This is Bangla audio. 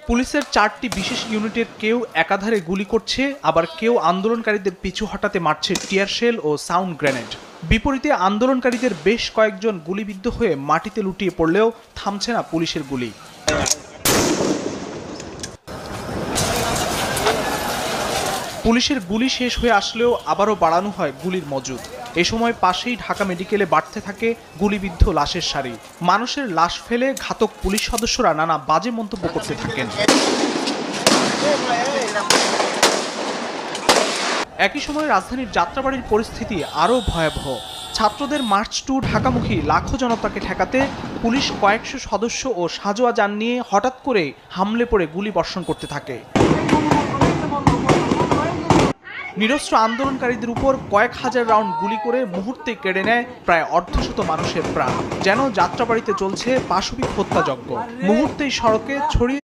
পুলিশের 4টি বিশেষ ইউনিটের কেউ একাধারে গুলি করছে, আবার কেউ আন্দোলনকারীদের পিছু হটাতে মারছে টিয়ার শেল ও সাউন্ড গ্রেনেড। বিপরীতে আন্দোলনকারীদের বেশ কয়েকজন গুলিবিদ্ধ হয়ে মাটিতে লুটিয়ে পড়লেও থামছে না পুলিশের গুলি। পুলিশের গুলি শেষ হয়ে আসলেও আবারও বাড়ানো হয় গুলির মজুদ। এ সময় পাশেই ঢাকা মেডিকেলে বাড়তে থাকে গুলিবিদ্ধ লাশের সারি। মানুষের লাশ ফেলে ঘাতক পুলিশ সদস্যরা নানা বাজে মন্তব্য করতে থাকেন। একই সময় রাজধানীর যাত্রাবাড়ির পরিস্থিতি আরও ভয়াবহ। ছাত্রদের মার্চ টু ঢাকামুখী লাখো জনতাকে ঠেকাতে পুলিশ কয়েকশো সদস্য ও সাজোয়া যান নিয়ে হঠাৎ করে হামলে পড়ে গুলি বর্ষণ করতে থাকে। নিরস্ত্র আন্দোলনকারীদের উপর কয়েক হাজার রাউন্ড গুলি করে মুহূর্তে কেড়ে নেয় প্রায় অর্ধশত মানুষের প্রাণ। যেন যাত্রাবাড়িতে চলছে পাশবিক হত্যাযজ্ঞ। মুহূর্তেই সড়কে ছড়িয়ে